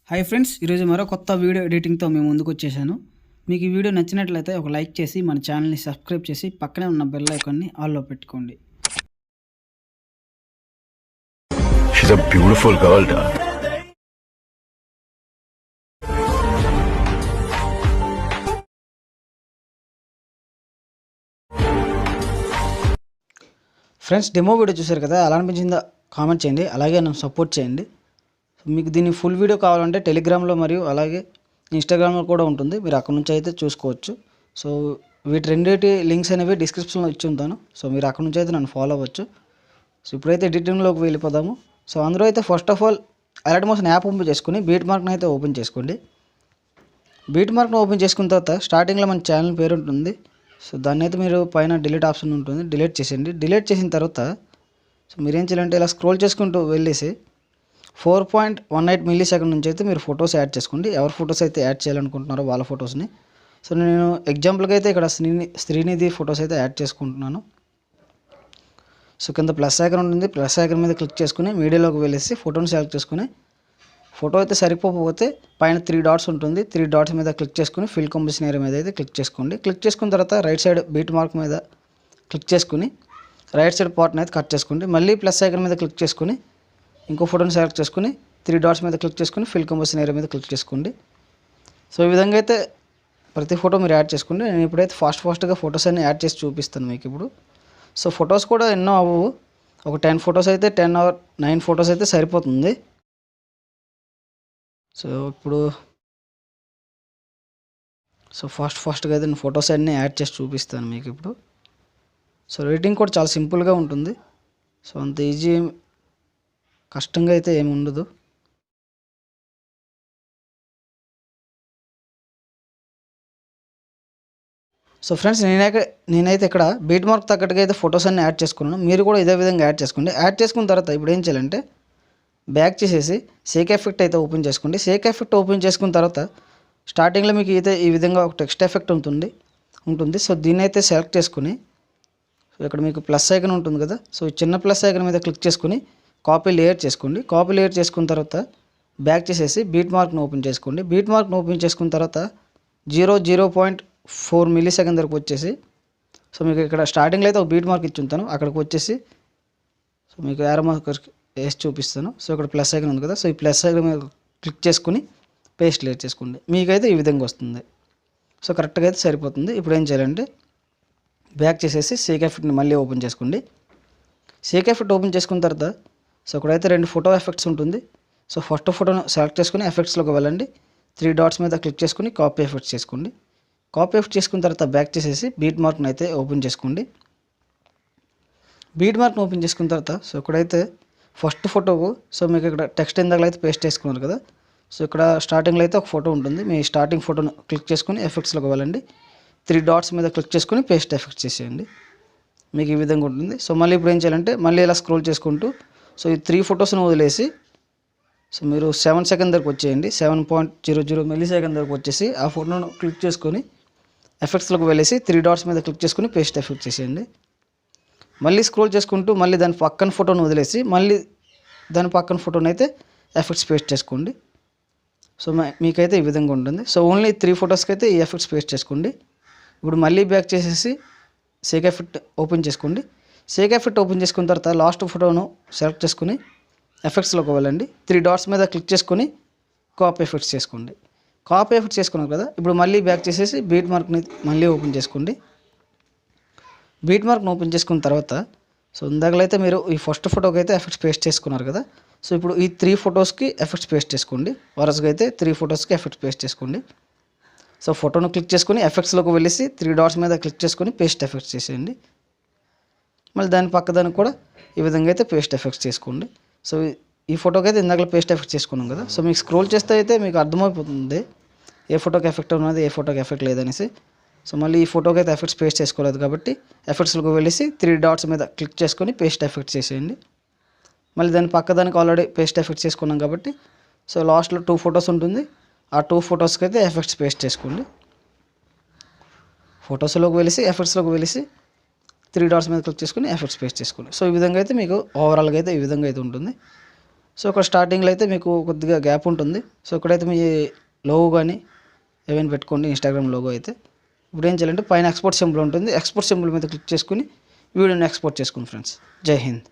Hi friends, ఈరోజు మరో కొత్త వీడియో ఎడిటింగ్తో మేము ముందుకు వచ్చేసాను. మీకు ఈ వీడియో నచ్చినట్లయితే ఒక లైక్ చేసి మన ఛానల్ని సబ్స్క్రైబ్ చేసి పక్కనే ఉన్న బెల్ ఐకాన్ని ఆల్లో పెట్టుకోండి. She's a beautiful girl, dad. Friends, demo video చూశారు కదా, ఎలా అనిపించిందో కామెంట్ చేయండి. అలాగే నన్ను సపోర్ట్ చేయండి. మీకు దీని ఫుల్ వీడియో కావాలంటే టెలిగ్రామ్లో మరియు అలాగే ఇన్స్టాగ్రామ్లో కూడా ఉంటుంది. మీరు అక్కడ నుంచి అయితే చూసుకోవచ్చు. సో వీటి రెండింటి లింక్స్ అనేవి డిస్క్రిప్షన్లో ఇచ్చి ఉంటాను. సో మీరు అక్కడ నుంచి అయితే నన్ను ఫాలో అవ్వచ్చు. సో ఇప్పుడైతే ఎడిటింగ్లోకి వెళ్ళిపోదాము. సో అందరూ అయితే first of all alight motion app open చేసుకుని బీట్ మార్క్ని అయితే ఓపెన్ చేసుకోండి. బీట్ మార్క్ని ఓపెన్ చేసుకున్న తర్వాత స్టార్టింగ్లో మన ఛానల్ పేరు ఉంటుంది. సో దాన్ని అయితే మీరు పైన డిలీట్ ఆప్షన్ ఉంటుంది, డిలీట్ చేసేయండి. డిలీట్ చేసిన తర్వాత సో మీరు ఏం చేయాలంటే ఇలా స్క్రోల్ చేసుకుంటూ వెళ్ళేసి 4.18 మిల్లీ సెకండ్ నుంచి అయితే మీరు ఫొటోస్ యాడ్ చేసుకోండి. ఎవరి ఫొటోస్ అయితే యాడ్ చేయాలనుకుంటున్నారో వాళ్ళ ఫొటోస్ని. సో నేను ఎగ్జాంపుల్గా అయితే ఇక్కడ శ్రీనిధి ఫొటోస్ అయితే యాడ్ చేసుకుంటున్నాను. సో కింద ప్లస్ ఐకాన్ ఉంటుంది, ప్లస్ ఐకాన్ మీద క్లిక్ చేసుకుని మీడియాలోకి వెళ్ళేసి ఫోటోని సెలెక్ట్ చేసుకుని, ఫోటో అయితే సరిపోకపోతే పైన 3 డాట్స్ ఉంటుంది, 3 డాట్స్ మీద క్లిక్ చేసుకుని ఫిల్ కంపోజిషన్ ఏరియా మీద అయితే క్లిక్ చేసుకోండి. క్లిక్ చేసుకున్న తర్వాత రైట్ సైడ్ బీట్ మార్క్ మీద క్లిక్ చేసుకుని రైట్ సైడ్ పార్ట్ని అయితే కట్ చేసుకోండి. మళ్ళీ ప్లస్ ఐకాన్ మీద క్లిక్ చేసుకుని ఇంకో ఫోటోని సెలెక్ట్ చేసుకుని 3 డాట్స్ మీద క్లిక్ చేసుకుని ఫిల్ కంపోజిషన్ ఏరియా మీద క్లిక్ చేసుకోండి. సో ఈ విధంగా అయితే ప్రతి ఫోటో మీరు యాడ్ చేసుకోండి. నేను ఇప్పుడైతే ఫాస్ట్గా ఫొటోస్ అన్ని యాడ్ చేసి చూపిస్తాను మీకు ఇప్పుడు. సో ఫొటోస్ కూడా ఎన్నో అవ్వవు, ఒక 10 ఫొటోస్ అయితే 10 or 9 ఫొటోస్ అయితే సరిపోతుంది. సో ఇప్పుడు ఫాస్ట్గా అయితే నేను ఫొటోస్ అన్నీ యాడ్ చేసి చూపిస్తాను మీకు ఇప్పుడు. సో ఎడిటింగ్ కూడా చాలా సింపుల్గా ఉంటుంది. సో అంత ఈజీ కష్టంగా అయితే ఏమి ఉండదు. సో ఫ్రెండ్స్, నేనైతే ఇక్కడ బీట్ మార్క్ తగ్గట్టుగా అయితే ఫొటోస్ అన్ని యాడ్ చేసుకున్నాను. మీరు కూడా ఇదే విధంగా యాడ్ చేసుకోండి. యాడ్ చేసుకున్న తర్వాత ఇప్పుడు ఏం చేయాలంటే బ్యాక్ చేసేసి షేక్ ఎఫెక్ట్ అయితే ఓపెన్ చేసుకోండి. షేక్ ఎఫెక్ట్ ఓపెన్ చేసుకున్న తర్వాత స్టార్టింగ్లో మీకు అయితే ఈ విధంగా ఒక టెక్స్ట్ ఎఫెక్ట్ ఉంటుంది. సో దీన్ని అయితే సెలెక్ట్ చేసుకుని ఇక్కడ మీకు ప్లస్ ఐకాన్ ఉంటుంది కదా, సో ఈ చిన్న ప్లస్ ఐకాన్ మీద క్లిక్ చేసుకుని కాపీ లేయర్ చేసుకోండి. కాపీ లేయర్ చేసుకున్న తర్వాత బ్యాక్ చేసేసి బీట్ మార్క్ని ఓపెన్ చేసుకోండి. బీట్ మార్క్ని ఓపెన్ చేసుకున్న తర్వాత 0.4 మిల్లీ సెకండ్ వరకు వచ్చేసి, సో మీకు ఇక్కడ స్టార్టింగ్లో అయితే ఒక బీట్ మార్క్ ఇచ్చి ఉంటాను, అక్కడికి వచ్చేసి సో మీకు యారో మార్క్ వేసి చూపిస్తాను. సో ఇక్కడ ప్లస్ ఐకాన్ ఉంది కదా, సో ఈ ప్లస్ ఐకాన్ మీద క్లిక్ చేసుకుని పేస్ట్ లేయర్ చేసుకోండి. మీకైతే ఈ విధంగా వస్తుంది. సో కరెక్ట్గా అయితే సరిపోతుంది. ఇప్పుడు ఏం చేయాలంటే బ్యాక్ చేసేసి షేక్ ఎఫెక్ట్ని మళ్ళీ ఓపెన్ చేసుకోండి. షేక్ ఎఫెక్ట్ ఓపెన్ చేసుకున్న తర్వాత సో ఇక్కడైతే 2 ఫోటో ఎఫెక్ట్స్ ఉంటుంది. సో ఫస్ట్ ఫోటోను సెలెక్ట్ చేసుకుని ఎఫెక్ట్స్లోకి వెళ్ళండి. 3 డాట్స్ మీద క్లిక్ చేసుకుని కాపీ ఎఫెక్ట్స్ చేసుకోండి. కాపీ ఎఫెక్ట్ చేసుకున్న తర్వాత బ్యాక్ చేసేసి బీట్ మార్క్ని అయితే ఓపెన్ చేసుకోండి. బీట్ మార్క్ని ఓపెన్ చేసుకున్న తర్వాత సో ఇక్కడైతే ఫస్ట్ ఫోటోకు సో మీకు ఇక్కడ టెక్స్ట్ ఇందాక అయితే పేస్ట్ చేసుకున్నారు కదా, సో ఇక్కడ స్టార్టింగ్లో అయితే ఒక ఫోటో ఉంటుంది. మీ స్టార్టింగ్ ఫోటోను క్లిక్ చేసుకుని ఎఫెక్ట్స్లోకి వెళ్ళండి. 3 డాట్స్ మీద క్లిక్ చేసుకుని పేస్ట్ ఎఫెక్ట్స్ చేసేయండి. మీకు ఈ విధంగా ఉంటుంది. సో మళ్ళీ ఇప్పుడు ఏం చేయాలంటే మళ్ళీ ఇలా స్క్రోల్ చేసుకుంటూ సో ఈ 3 ఫొటోస్ని వదిలేసి సో మీరు 7 సెకండ్ దగ్గరకు వచ్చేయండి. 7.00 మిల్లీ సెకండ్ దగ్గరకు వచ్చేసి ఆ ఫోటోను క్లిక్ చేసుకొని ఎఫెక్ట్స్లోకి వెళ్ళేసి 3 డాట్స్ మీద క్లిక్ చేసుకుని పేస్ట్ ఎఫెక్ట్ చేసేయండి. మళ్ళీ స్క్రోల్ చేసుకుంటూ మళ్ళీ దాని పక్కన ఫోటోను వదిలేసి మళ్ళీ దాని పక్కన ఫోటోని అయితే ఎఫెక్ట్స్ పేస్ట్ చేసుకోండి. సో మీకైతే ఈ విధంగా ఉంటుంది. సో ఓన్లీ 3 ఫొటోస్కి అయితే ఈ ఎఫెక్ట్స్ పేస్ట్ చేసుకోండి. ఇప్పుడు మళ్ళీ బ్యాక్ చేసేసి షేక్ ఎఫెక్ట్ ఓపెన్ చేసుకోండి. షేక్ ఎఫెక్ట్ ఓపెన్ చేసుకున్న తర్వాత లాస్ట్ ఫోటోను సెలెక్ట్ చేసుకుని ఎఫెక్ట్స్లోకి వెళ్ళండి. 3 డాట్స్ మీద క్లిక్ చేసుకుని కాపీ ఎఫెక్ట్స్ చేసుకోండి. కాపీ ఎఫెక్ట్స్ చేసుకున్నాం కదా, ఇప్పుడు మళ్ళీ బ్యాక్ చేసేసి బీట్ మార్క్ని మళ్ళీ ఓపెన్ చేసుకోండి. బీట్ మార్క్ని ఓపెన్ చేసుకున్న తర్వాత సో ఇందాకలైతే మీరు ఈ ఫస్ట్ ఫోటోకి అయితే ఎఫెక్ట్స్ పేస్ట్ చేసుకున్నారు కదా, సో ఇప్పుడు ఈ 3 ఫొటోస్కి ఎఫెక్ట్స్ పేస్ట్ చేసుకోండి. వరుసగా అయితే 3 ఫొటోస్కి ఎఫెక్ట్స్ పేస్ట్ చేసుకోండి. సో ఫోటోను క్లిక్ చేసుకుని ఎఫెక్ట్స్లోకి వెళ్ళేసి 3 డాట్స్ మీద క్లిక్ చేసుకుని పేస్ట్ ఎఫెక్ట్స్ చేసేయండి. మళ్ళీ దాని పక్కదానికి కూడా ఈ విధంగా అయితే పేస్ట్ ఎఫెక్ట్స్ చేసుకోండి. సో ఈ ఫోటోకి అయితే ఇందాక పేస్ట్ ఎఫెక్ట్ చేసుకున్నాం కదా, సో మీకు స్క్రోల్ చేస్తే అయితే మీకు అర్థమైపోతుంది ఏ ఫోటోకి ఎఫెక్ట్ ఉన్నది ఏ ఫోటోకి ఎఫెక్ట్ లేదనేసి. సో మళ్ళీ ఈ ఫోటోకి అయితే ఎఫెక్ట్స్ పేస్ట్ చేసుకోలేదు కాబట్టి ఎఫెక్ట్స్లోకి వెళ్ళేసి 3 డాట్స్ మీద క్లిక్ చేసుకొని పేస్ట్ ఎఫెక్ట్స్ చేసేయండి. మళ్ళీ దాని పక్కదానికి ఆల్రెడీ పేస్ట్ ఎఫెక్ట్స్ చేసుకున్నాం కాబట్టి సో లాస్ట్లో 2 ఫొటోస్ ఉంటుంది, ఆ 2 ఫొటోస్కి అయితే ఎఫెక్ట్స్ పేస్ట్ చేసుకోండి. ఫొటోస్లోకి వెళ్ళేసి ఎఫెక్ట్స్లోకి వెళ్ళేసి 3 డాట్స్ మీద క్లిక్ చేసుకుని ఎఫెక్ట్స్ పేస్ట్ చేసుకోండి. సో ఈ విధంగా అయితే మీకు ఓవరాల్గా అయితే ఈ విధంగా అయితే ఉంటుంది. సో ఇక్కడ స్టార్టింగ్లో అయితే మీకు కొద్దిగా గ్యాప్ ఉంటుంది. సో ఇక్కడైతే మీ లోగో కానీ ఏమైనా పెట్టుకోండి, ఇన్స్టాగ్రామ్ లోగో అయితే. ఇప్పుడు ఏం చేయాలంటే పైన ఎక్స్పోర్ట్ సింబల్ ఉంటుంది, ఎక్స్పోర్ట్ సింబల్ మీద క్లిక్ చేసుకుని వీడియోని ఎక్స్పోర్ట్ చేసుకోండి ఫ్రెండ్స్. జై హింద్.